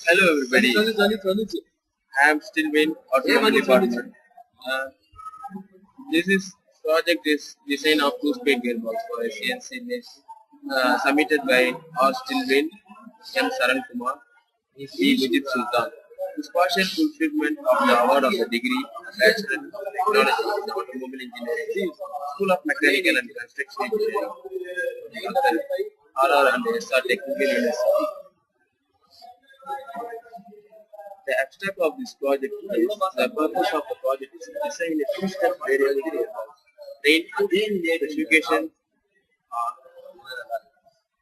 Hello everybody, I am still in automobile department. Uh, this project is design of two-speed gearbox for a CNC lathe, submitted by R. Stilwin, M. Saran Kumar, E. Mujib Sultan. This partial fulfillment of the award of the degree Bachelor of Technology in Automobile Engineering, School of Mechanical and Construction Engineering, RR and SR Technical University. The abstract of this project is the purpose of the project is to design a two-step variable gearbox. The specification are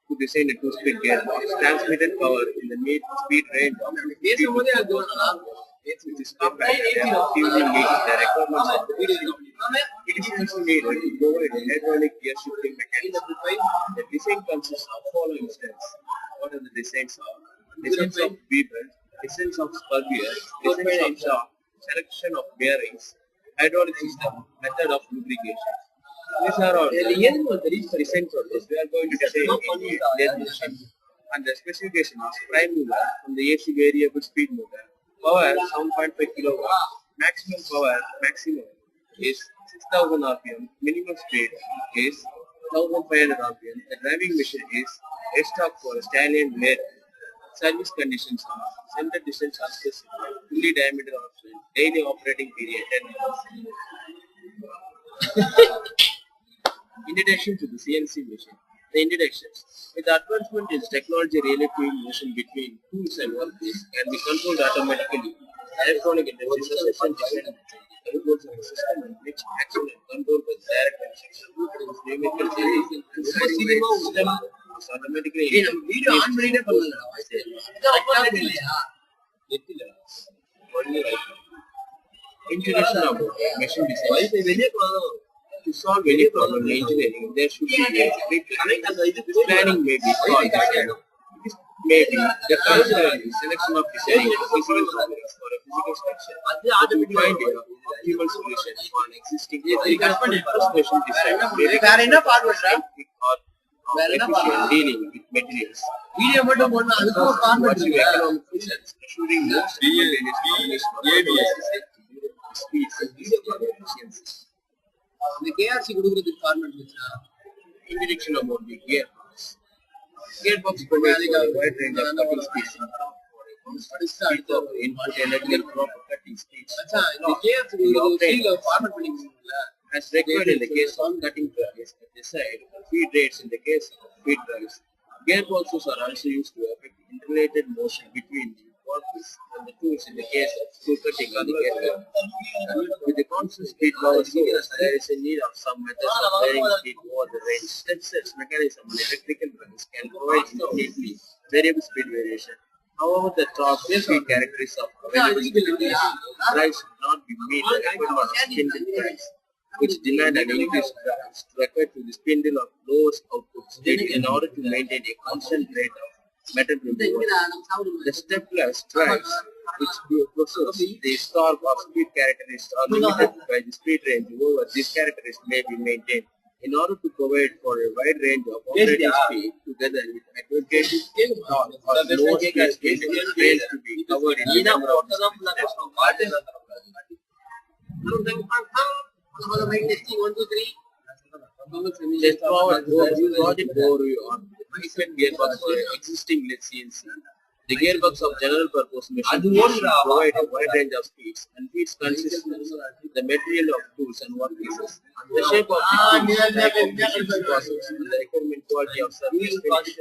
to design a two-speed gearbox, transmitted power in the speed range of 50 to 4,000 which is compact and effectively meets the requirements of the design. It is also needed to provide an hydraulic gear shifting mechanism. The design consists of following steps. What are the designs of? Designs of V-belt, designs of spur gears, designs of shaft, selection of bearings, hydraulic system, method of lubrication. These are all the designs of this. We are going to design a lathe machine. And the specification is prime mover from the AC variable speed motor. Power 7.5 kilowatt. Maximum is 6000 rpm. Minimum speed is 1500 rpm. The driving machine is a stock for a stallion lathe. Service conditions are center distance are specified, fully diameter option, daily operating period 10 hours. Introduction to the CNC machine. The introductions. With the advancement in technology, relative motion between tools and workpiece can be controlled automatically. Electronic interfaces are different controls of the system in which action and control by direct instruction. Numerical system is automatically introduction of machine design. To solve any problem in engineering, there should be a planning. This planning may be called design. It may be the consideration selection of design physical problems for a physical structure to find an optimal solution for an existing problem. First design may be or efficient dealing with materials. To achieve economic results, assuring most simultaneous combination of speed and efficiency. The KRC கொடுக்கிறது format வெச்சா introduction about the gearbox. Gearbox provides a wide range of cutting speeds speed of input energy and proper cutting speeds. இந்த KRC கொடுக்கிறது format பண்ணிருக்கீங்களா? As required in the case of cutting drives, decide feed rates in the case of feed drives. Gearboxes are also used to affect interrelated motion between the workpiece and the tools in the case of screw cutting or the gearbox. With the constant speed power source, there is a need of some methods of varying speed over the range. Step mechanism and electrical drives can provide immediately variable speed variation. However, the torque speed characteristics of variable speed drives should not be meet the requirement of spindle drives, which demand an increased drives required to the spindle of lowest output speed in order to maintain a constant rate of metal removal. The stepless drives, which possess the torque or speed characteristics, are limited by the speed range. However, these characteristics may be maintained in order to provide for a wide range of operating speed together with advantageous torque or lower speed fails to be covered in the number of Let's project overview on frequent gearbox for existing CNC. The gearbox of general purpose machine provide a wide range of speeds and feeds consist of the material of tools and workpieces. The shape of the machine process and the requirement quality of surface finish.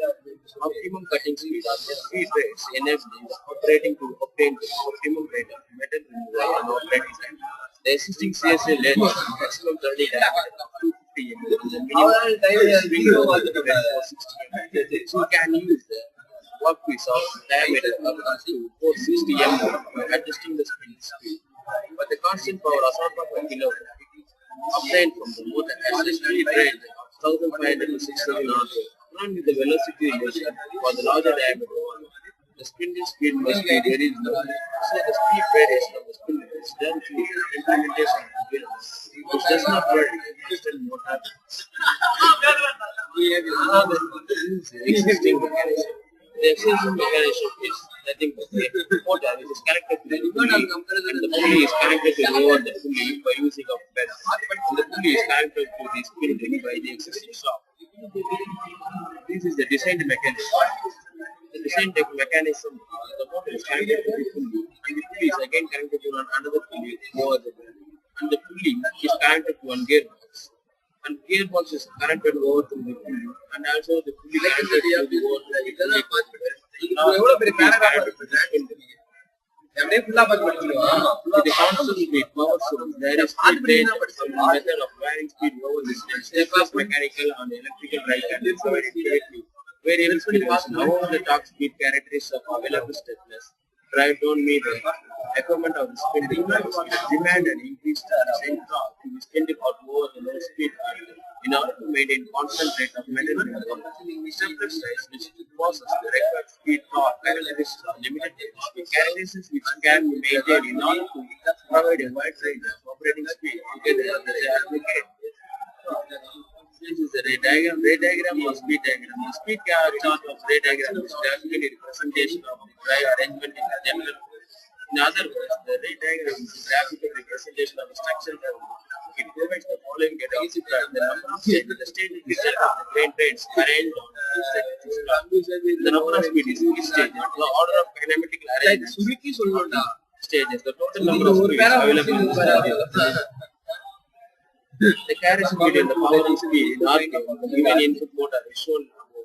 Optimum cutting speed and speed rates enable the operating to obtain the optimum rate of metal removal and operating time. The existing CSA lathe maximum turning diameter of 250 mm and the minimum swing load of 460 mm. So you can use the workpiece of diameter up to 460 mm by adjusting the spindle speed. But the constant power of 1.5 kilowatt obtained from the motor has a speed range of 1500 to 6000 rpm. Along with the velocity relation for the larger diameter, the spindle speed must be very low. So the speed variation of the spindle is done through implementation of the gearbox, which does not vary with distant motor. We have another existing mechanism. The extension mechanism is nothing but a motor which is connected to the pulley, and the pulley is connected to lower the pulley by using a pedal. And the pulley is connected to the spin ring by the existing shaft. This is the designed mechanism. The designed mechanism, the motor is connected to the pulley, and the pulley is again connected to another pulley over the pedal. And the pulley is connected to one gearbox. And gearbox is connected over to the pulley, and also the pulley connected to the over to the pulley. Now, the pulley is connected to the spin ring. With the constant speed power source, there is speed range from the method of varying speed over distance. Step mechanical and electrical drive can be provided directly. Variable speed was however the torque speed characteristics of available stiffness drive don't meet the requirement of the spin ring drive speed. Demand an increased design torque to be spin out over the low speed in order to maintain constant rate of maintenance. Stepper size which possesses the required speed torque characteristics are limited the characteristics which can be maintained in order to provide a wide range of operating speed together with the application. This is the ray diagram. Ray diagram or speed diagram. The speed chart of ray diagram is graphically representation of the drive arrangement in the general. In other words, the ray diagram is a graphical representation of the structure. It provides the following data of the number of stages, the stage result of the train trains arranged on the stages. The number of speed is each stage. The order of kinematical arrangement stages. The total number of speeds available in the stages. The carriage speed and the power and speed in RPM, given input motor is shown above.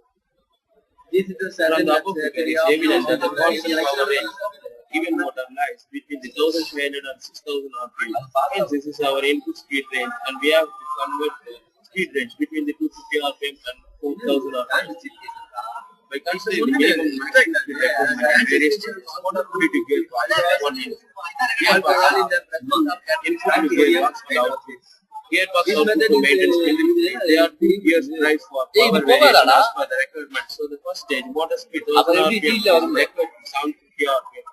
From the above figure is evident that the constant power range of the given motor lies between the 1500 and 6000 RPM. Hence, this is our input speed range, and we have to convert the speed range between the 250 RPM and 4000 RPM. By considering the minimum maximum speed requirement at various stages, motor could be gearbox, one input. Input to gearbox and output. Gearbox output to maintain spin ring. There are two gears drives for power variation as per the requirement. So the first stage, motor speed 1000 RPM is required to 750 RPM.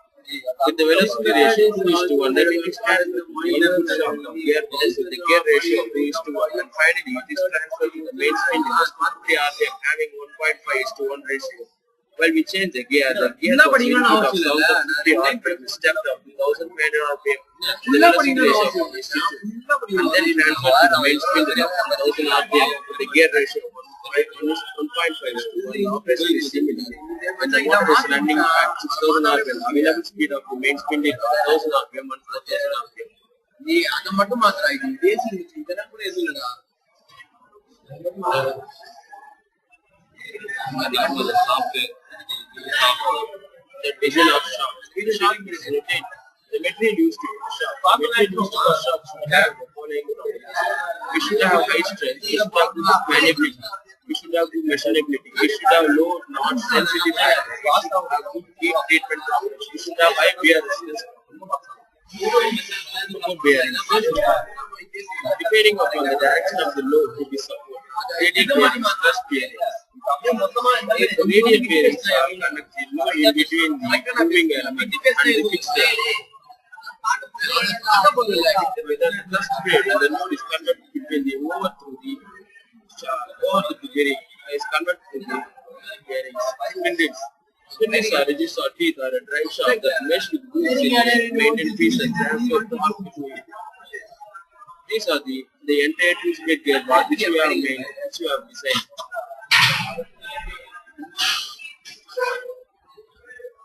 With the velocity ratio 2:1, the technique stands with the input shaft of gearbox with the gear ratio of 2:1. And finally, it is transferred to the main spin ring of 250 RPM having 1.5:1 ratio. While we change the gearbox input of 1050 RPM is stepped up to 1500 RPM. The velocity ratio is 6, and then transferred to the main spin ring of 1000 RPM with the gear ratio of 1.5:1. The operation is similar. When the motor is running at 6000 RPM, available speed of the main spin ring is 1000 RPM and 4000 RPM. The design of shaft. The shaft is rotated. The material used to shaft. The material used to shaft should have the following properties. We should have high strength. We should have good maniability. We should have good measurability. We should have low non-sensitive factor. We should have good heat treatment properties. We should have high wear resistance. Good bearings. Depending upon the direction of the load to be supported. Radial bearings, thrust bearings. Radial bearings are connected in between the moving element and the fixed element. Whether the thrust bearing and the load is converted between the over to the bearing is converted to the bearings. Spindles. Spindles are ridges or teeth or a drive shaft that mesh with grooves in maintain peace and transfer torque between it. These are the entire two-speed gearbox which we have made, which we have designed.